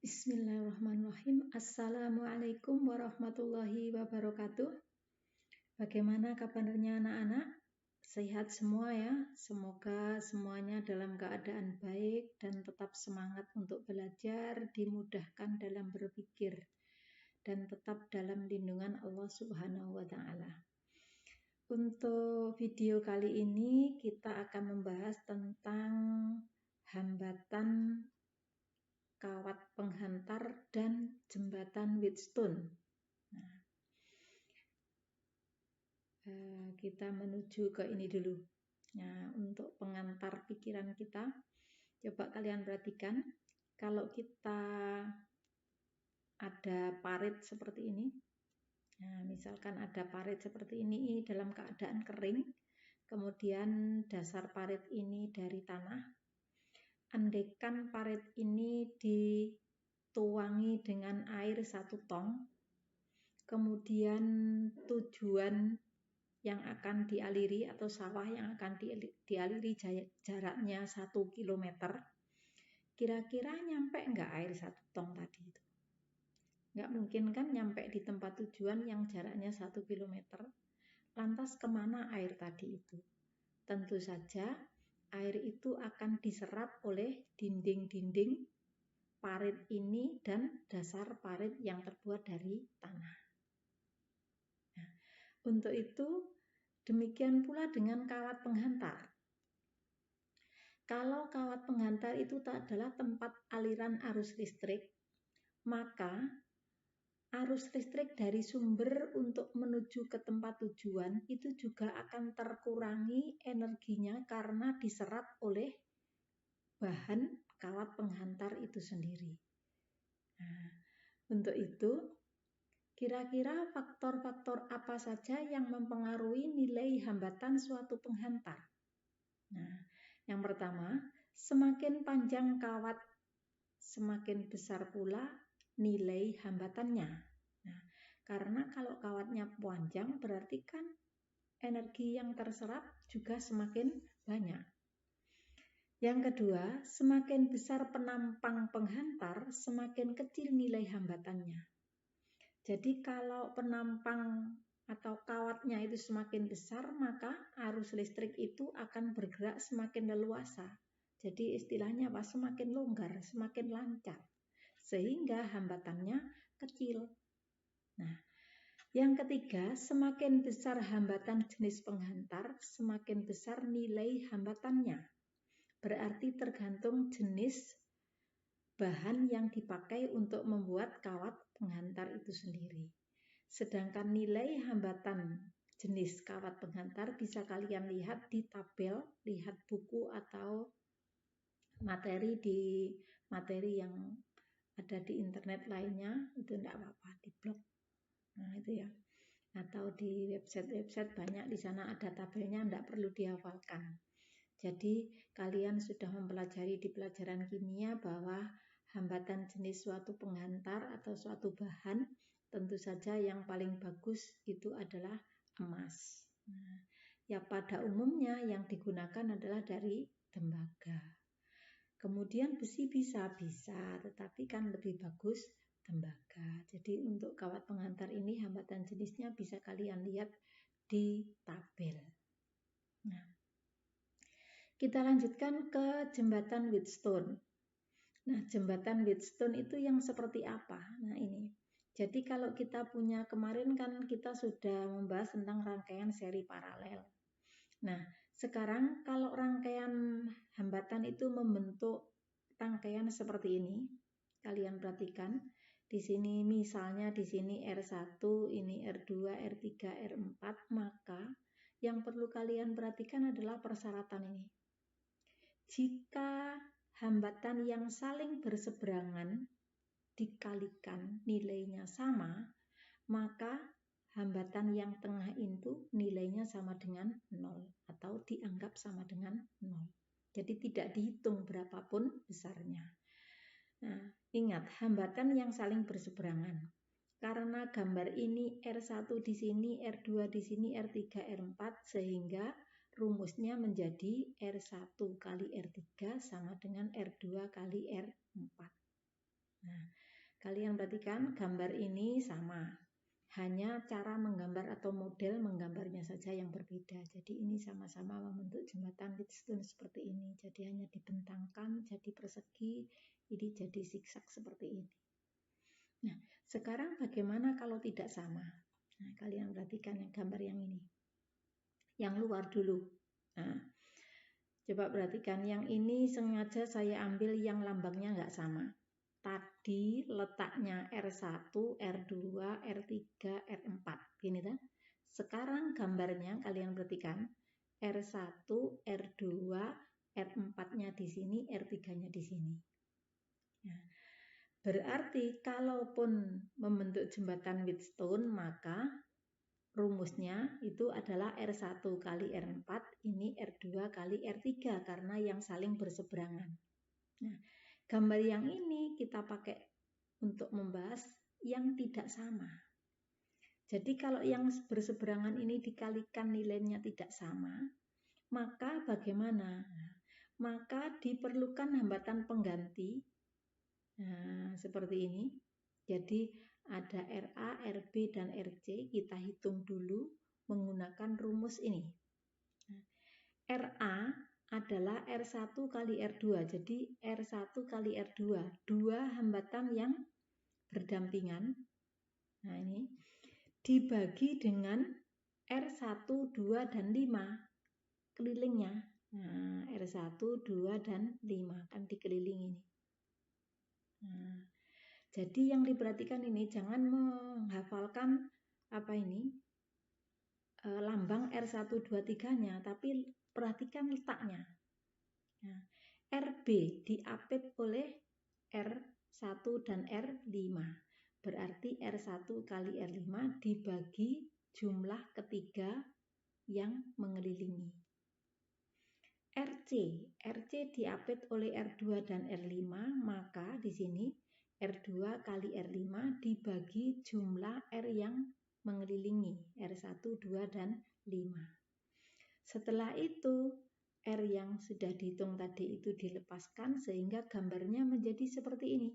Bismillahirrahmanirrahim. Assalamualaikum warahmatullahi wabarakatuh. Bagaimana kabarnya anak-anak? Sehat semua ya. Semoga semuanya dalam keadaan baik dan tetap semangat untuk belajar, dimudahkan dalam berpikir, dan tetap dalam lindungan Allah Subhanahu wa Ta'ala. Untuk video kali ini kita akan membahas tentang hambatan kawat penghantar dan jembatan Wheatstone. Nah, kita menuju ke ini dulu. Nah, untuk pengantar pikiran kita, coba kalian perhatikan, kalau kita ada parit seperti ini, nah, misalkan ada parit seperti ini dalam keadaan kering, kemudian dasar parit ini dari tanah. Andaikan parit ini dituangi dengan air 1 tong, kemudian tujuan yang akan dialiri atau sawah yang akan dialiri jaraknya 1 kilometer, kira-kira nyampe nggak air 1 tong tadi itu? Nggak mungkin kan nyampe di tempat tujuan yang jaraknya 1 kilometer. Lantas kemana air tadi itu? Tentu saja air itu akan diserap oleh dinding-dinding parit ini dan dasar parit yang terbuat dari tanah. Nah, untuk itu demikian pula dengan kawat penghantar. Kalau kawat penghantar itu adalah tempat aliran arus listrik, maka arus listrik dari sumber untuk menuju ke tempat tujuan itu juga akan terkurangi energinya karena diserap oleh bahan kawat penghantar itu sendiri. Nah, untuk itu, kira-kira faktor-faktor apa saja yang mempengaruhi nilai hambatan suatu penghantar? Nah, yang pertama, semakin panjang kawat, semakin besar pula nilai hambatannya. Nah, karena kalau kawatnya panjang berarti kan energi yang terserap juga semakin banyak. Yang kedua, semakin besar penampang penghantar, semakin kecil nilai hambatannya. Jadi kalau penampang atau kawatnya itu semakin besar, maka arus listrik itu akan bergerak semakin leluasa. Jadi istilahnya apa? Semakin longgar, semakin lancar. Sehingga hambatannya kecil. Nah, yang ketiga, semakin besar hambatan jenis penghantar, semakin besar nilai hambatannya. Berarti tergantung jenis bahan yang dipakai untuk membuat kawat penghantar itu sendiri. Sedangkan nilai hambatan jenis kawat penghantar bisa kalian lihat di tabel, lihat buku atau materi yang ada di internet lainnya, itu tidak apa-apa, di blog. Nah, itu ya. Atau di website-website banyak di sana ada tabelnya, tidak perlu dihafalkan. Jadi kalian sudah mempelajari di pelajaran kimia bahwa hambatan jenis suatu penghantar atau suatu bahan tentu saja yang paling bagus itu adalah emas. Nah, ya pada umumnya yang digunakan adalah dari tembaga. Kemudian besi bisa, tetapi kan lebih bagus tembaga. Jadi untuk kawat penghantar ini hambatan jenisnya bisa kalian lihat di tabel. Nah, kita lanjutkan ke jembatan Wheatstone. Nah, jembatan Wheatstone itu yang seperti apa? Nah, ini. Jadi kalau kita punya kemarin kan kita sudah membahas tentang rangkaian seri paralel. Nah, sekarang kalau rangkaian hambatan itu membentuk rangkaian seperti ini. Kalian perhatikan. Di sini misalnya di sini R1, ini R2, R3, R4, maka yang perlu kalian perhatikan adalah persyaratan ini. Jika hambatan yang saling berseberangan dikalikan nilainya sama, maka hambatan yang tengah itu nilainya sama dengan 0 atau dianggap sama dengan 0. Jadi tidak dihitung berapapun besarnya. Nah, ingat hambatan yang saling berseberangan. Karena gambar ini R1 di sini, R2 di sini, R3, R4 sehingga rumusnya menjadi R1 kali R3 sama dengan R2 kali R4. Nah, Kalian perhatikan gambar ini sama. Hanya cara menggambar atau model menggambarnya saja yang berbeda. Jadi ini sama-sama membentuk jembatan Wheatstone seperti ini. Jadi hanya dibentangkan jadi persegi, ini jadi zigzag seperti ini. Nah, sekarang bagaimana kalau tidak sama? Nah, kalian perhatikan yang gambar yang ini. Yang luar dulu. Nah, coba perhatikan yang ini sengaja saya ambil yang lambangnya nggak sama. Tadi letaknya R1, R2, R3, R4. Gini kan? Sekarang gambarnya kalian perhatikan. R1, R2, R4-nya di sini, R3-nya di sini. Nah, berarti kalaupun membentuk jembatan Wheatstone, maka rumusnya itu adalah R1 kali R4, ini R2 kali R3 karena yang saling berseberangan. Nah, gambar yang ini kita pakai untuk membahas yang tidak sama. Jadi kalau yang berseberangan ini dikalikan nilainya tidak sama, maka bagaimana? Maka diperlukan hambatan pengganti. Nah, seperti ini. Jadi ada RA, RB, dan RC. Kita hitung dulu menggunakan rumus ini. RA adalah R1 kali R2. Jadi R1 kali R2. Dua hambatan yang berdampingan. Nah ini. Dibagi dengan R1, 2, dan 5. Kelilingnya. Nah, R1, 2, dan 5. Kan dikelilingi ini. Nah, jadi yang diperhatikan ini jangan menghafalkan apa ini lambang R1, 2, 3-nya, tapi perhatikan letaknya. Nah, RB diapit oleh R1 dan R5. Berarti R1 kali R5 dibagi jumlah ketiga yang mengelilingi. RC diapit oleh R2 dan R5, maka di sini R2 kali R5 dibagi jumlah R yang mengelilingi, R1, 2, dan 5. Setelah itu, R yang sudah dihitung tadi itu dilepaskan sehingga gambarnya menjadi seperti ini.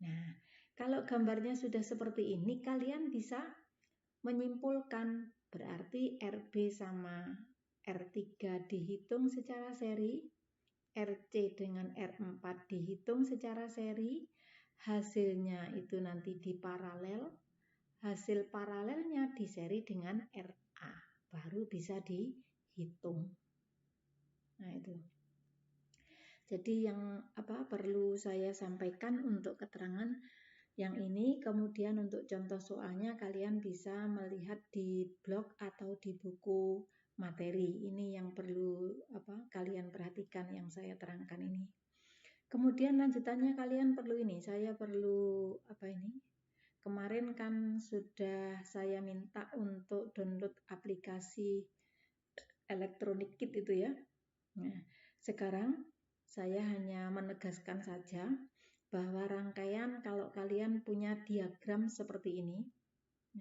Nah, kalau gambarnya sudah seperti ini, kalian bisa menyimpulkan berarti RB sama R3 dihitung secara seri, RC dengan R4 dihitung secara seri, hasilnya itu nanti diparalel, hasil paralelnya diseri dengan RA, baru bisa dihitung. Nah itu. Jadi yang perlu saya sampaikan untuk keterangan yang ini, kemudian untuk contoh soalnya kalian bisa melihat di blog atau di buku materi. Ini yang perlu kalian perhatikan yang saya terangkan ini. Kemudian lanjutannya kalian perlu ini, saya perlu kemarin kan sudah saya minta untuk download aplikasi Electronic Kit itu ya. Nah, sekarang saya hanya menegaskan saja bahwa rangkaian kalau kalian punya diagram seperti ini.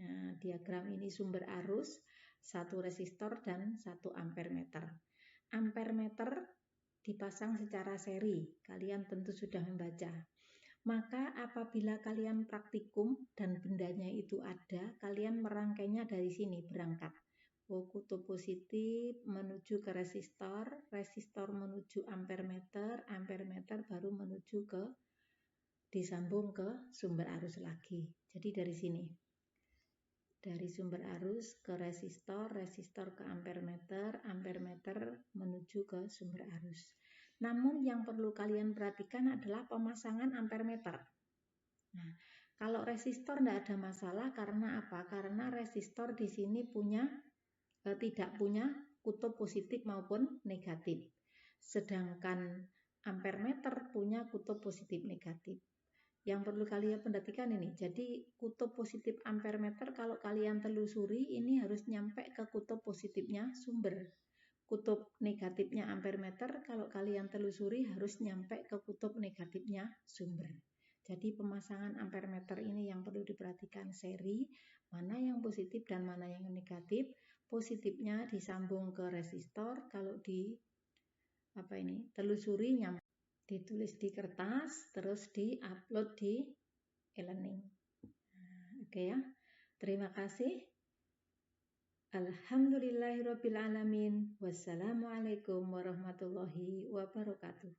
Nah, diagram ini sumber arus, 1 resistor dan 1 ampermeter. Ampermeter dipasang secara seri, kalian tentu sudah membaca. Maka apabila kalian praktikum dan bendanya itu ada, kalian merangkainya dari sini berangkat. Kutub positif menuju ke resistor, resistor menuju ampermeter, ampermeter baru menuju ke disambung ke sumber arus lagi. Jadi dari sini. Dari sumber arus ke resistor, resistor ke ampermeter, ampermeter menuju ke sumber arus. Namun yang perlu kalian perhatikan adalah pemasangan ampermeter. Nah, kalau resistor tidak ada masalah karena apa? Karena resistor di sini tidak punya kutub positif maupun negatif. Sedangkan ampermeter punya kutub positif negatif. Yang perlu kalian perhatikan ini, jadi kutub positif ampermeter kalau kalian telusuri ini harus nyampe ke kutub positifnya sumber. Kutub negatifnya ampermeter kalau kalian telusuri harus nyampe ke kutub negatifnya sumber. Jadi pemasangan ampermeter ini yang perlu diperhatikan seri, mana yang positif dan mana yang negatif. Positifnya disambung ke resistor, kalau telusuri nyampe. Ditulis di kertas, terus di-upload di e-learning. Oke ya. Terima kasih. Alhamdulillahirabbil alamin. Wassalamualaikum warahmatullahi wabarakatuh.